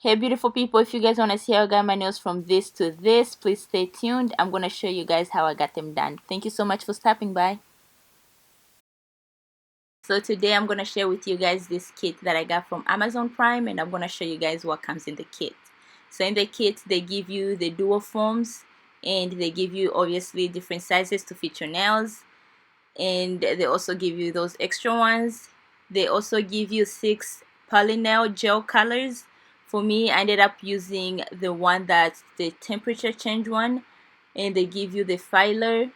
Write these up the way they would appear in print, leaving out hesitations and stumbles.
Hey beautiful people, if you guys want to see how I got my nails from this to this, please stay tuned. I'm going to show you guys how I got them done. Thank you so much for stopping by. So today I'm going to share with you guys this kit that I got from Amazon Prime, and I'm going to show you guys what comes in the kit. So in the kit they give you the dual foams, and they give you obviously different sizes to fit your nails, and they also give you those extra ones. They also give you 6 Polygel gel colors. For me, I ended up using the one that's the temperature change one, and they give you the filer,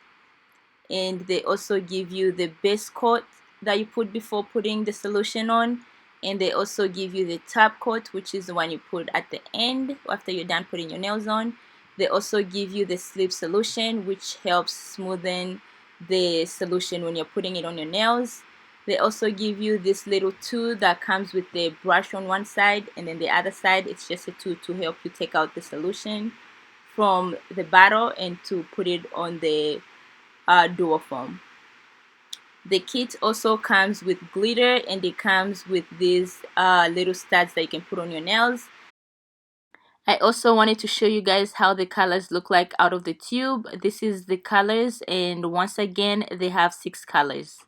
and they also give you the base coat that you put before putting the solution on, and they also give you the top coat, which is the one you put at the end after you're done putting your nails on. They also give you the slip solution, which helps smoothen the solution when you're putting it on your nails. They also give you this little tool that comes with the brush on one side, and then the other side it's just a tool to help you take out the solution from the bottle and to put it on the dual foam. The kit also comes with glitter, and it comes with these little studs that you can put on your nails. I also wanted to show you guys how the colors look like out of the tube. This is the colors, and once again they have 6 colors.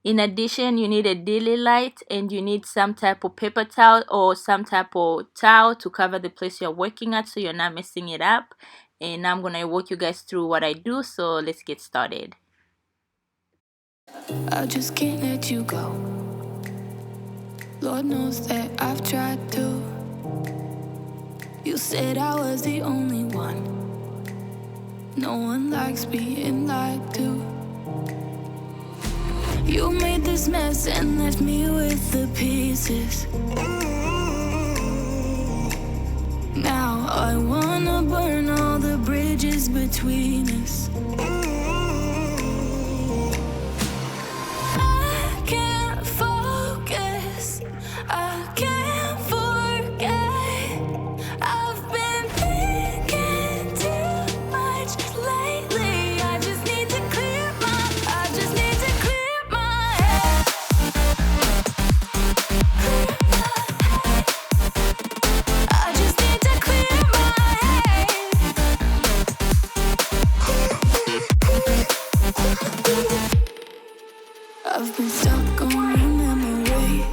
In addition, you need a daily light, and you need some type of paper towel or some type of towel to cover the place you're working at so you're not messing it up. And now I'm going to walk you guys through what I do, so let's get started. I just can't let you go. Lord knows that I've tried to. You said I was the only one. No one likes being lied to. You made this mess and left me with the pieces. Now I wanna burn all the bridges between us. I can't focus, I can't forget. I've been thinking too much lately. I just need to clear my head. I just need to clear my head. I've been stuck on your memory,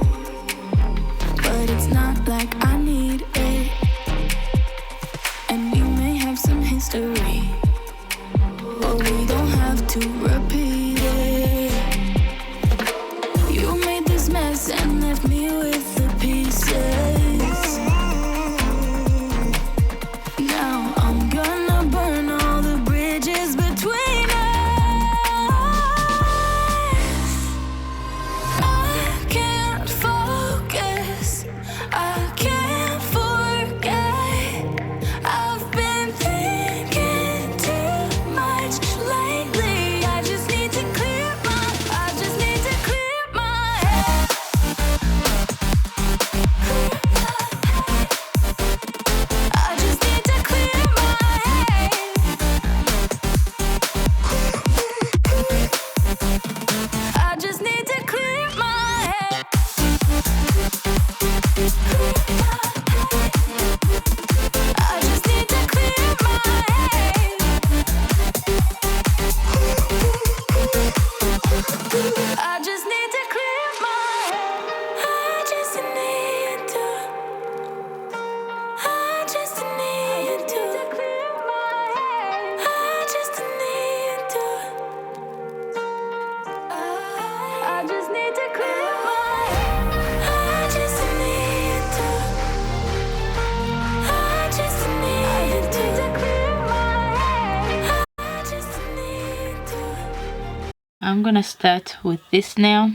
but it's not like I need it. And we may have some history, but we don't have to repeat it. You made this mess and left me with the pieces. Now I'm gonna burn all the bridges between us. I can't focus, I can't forget. I've been thinking too much lately. I just need to clear my head. I just need to clear my head. I just need to clear my head. I just need to clear my head. I just need to clear my head. I just need to. I just need to clear my head. I just need to. I just need to clear my head. I just need to. I just need to clear my head. I just need to. I'm gonna start with this nail,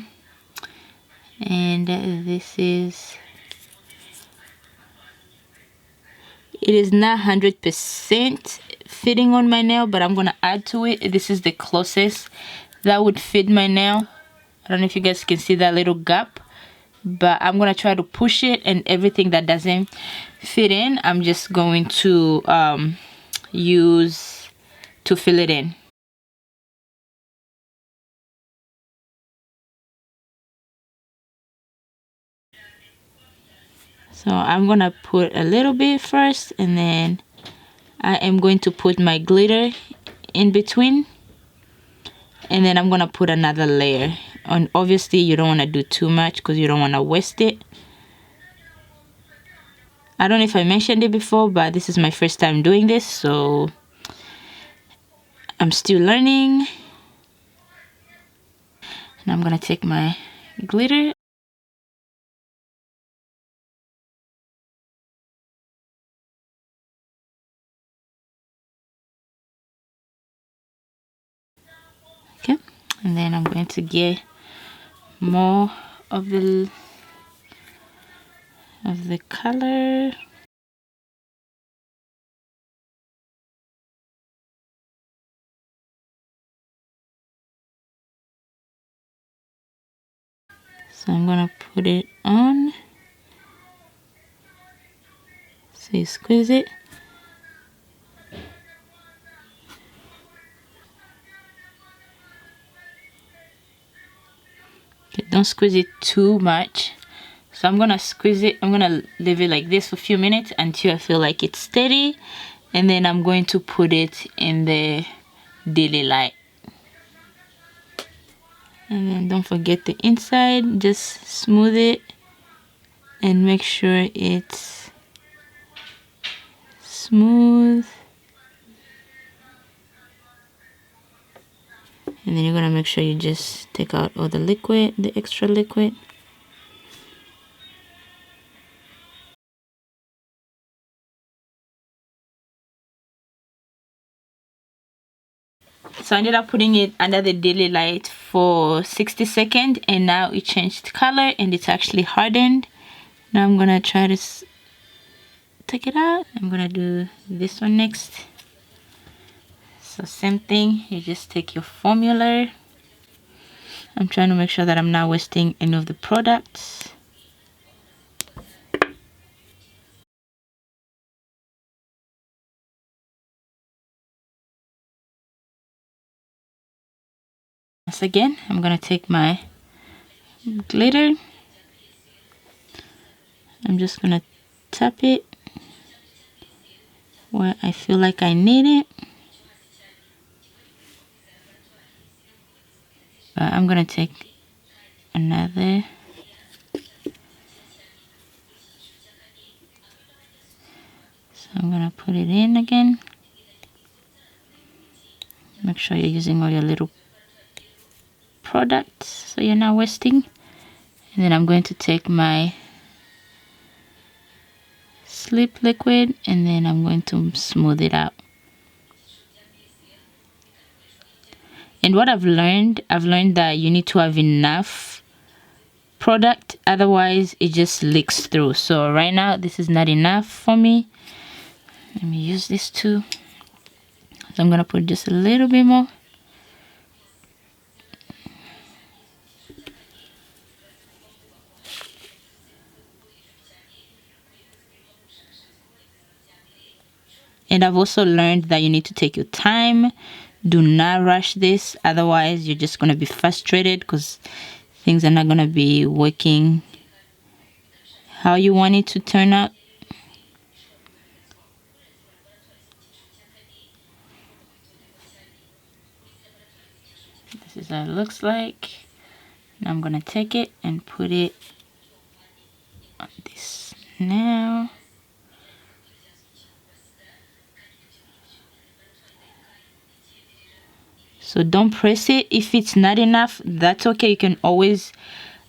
and this is, it is not 100% fitting on my nail, but I'm gonna add to it. This is the closest that would fit my nail. I don't know if you guys can see that little gap, but I'm gonna try to push it, and everything that doesn't fit in I'm just going to use to fill it in. So I'm gonna put a little bit first, and then I am going to put my glitter in between, and then I'm gonna put another layer. And obviously you don't want to do too much because you don't want to waste it. I don't know if I mentioned it before, but this is my first time doing this, so I'm still learning. And I'm gonna take my glitter. Okay, and then I'm going to get more of the color. So I'm gonna put it on. So you squeeze it. Okay, don't squeeze it too much. So I'm gonna squeeze it. I'm gonna leave it like this for a few minutes until I feel like it's steady, and then I'm going to put it in the daily light. And then don't forget the inside, just smooth it and make sure it's smooth. And then you're gonna make sure you just take out all the liquid, the extra liquid. So I ended up putting it under the daily light for 60 seconds, and now it changed color and it's actually hardened. Now I'm gonna try to take it out. I'm gonna do this one next. So same thing, you just take your formula. I'm trying to make sure that I'm not wasting any of the products. Once again, I'm gonna take my glitter. I'm just gonna tap it where I feel like I need it. I'm gonna take another. So I'm gonna put it in again. Make sure you're using all your little products so you're not wasting. And then I'm going to take my slip liquid, and then I'm going to smooth it out. And what I've learned that you need to have enough product, otherwise it just leaks through. So right now this is not enough for me. Let me use this too. So I'm gonna put just a little bit more. And I've also learned that you need to take your time. Do not rush this, otherwise you're just gonna be frustrated because things are not gonna be working how you want it to turn out. This is how it looks like. Now I'm gonna take it and put it on this now. So don't press it. If it's not enough, that's okay. You can always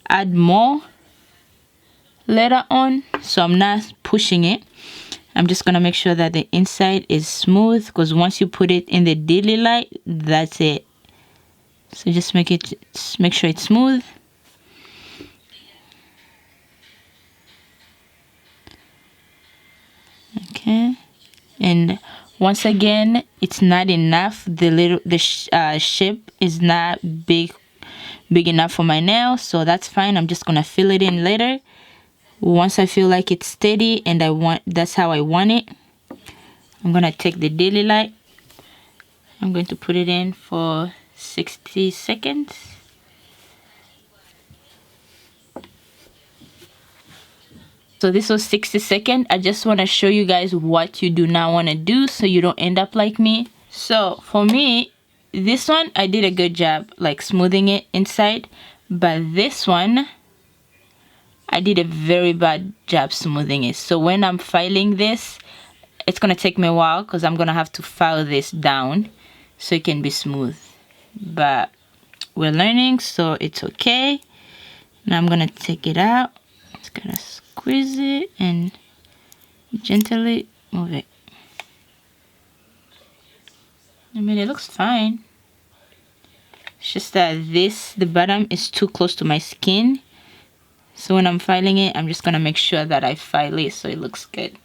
add more later on. So I'm not pushing it. I'm just gonna make sure that the inside is smooth, because once you put it in the daily light, that's it. So just make sure it's smooth. Okay, and once again, it's not enough. The shape is not big enough for my nail, so that's fine. I'm just gonna fill it in later once I feel like it's steady and that's how I want it. I'm gonna take the daily light. I'm going to put it in for 60 seconds. So this was 60 seconds. I just want to show you guys what you do not want to do so you don't end up like me. So for me, this one I did a good job like smoothing it inside, but this one I did a very bad job smoothing it. So when I'm filing this, it's gonna take me a while because I'm gonna have to file this down so it can be smooth. But we're learning, so it's okay. Now I'm gonna take it out. Just gonna squeeze it and gently move it. I mean, it looks fine. It's just that the bottom is too close to my skin. So when I'm filing it, I'm just gonna make sure that I file it so it looks good.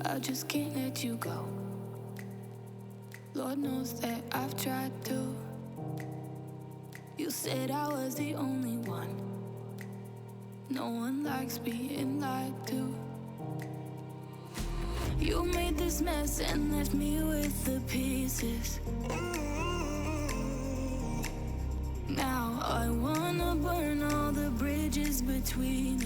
I just can't let you go. Lord knows that I've tried to. You said I was the only one. No one likes being lied to. You made this mess and left me with the pieces. Now I wanna burn all the bridges between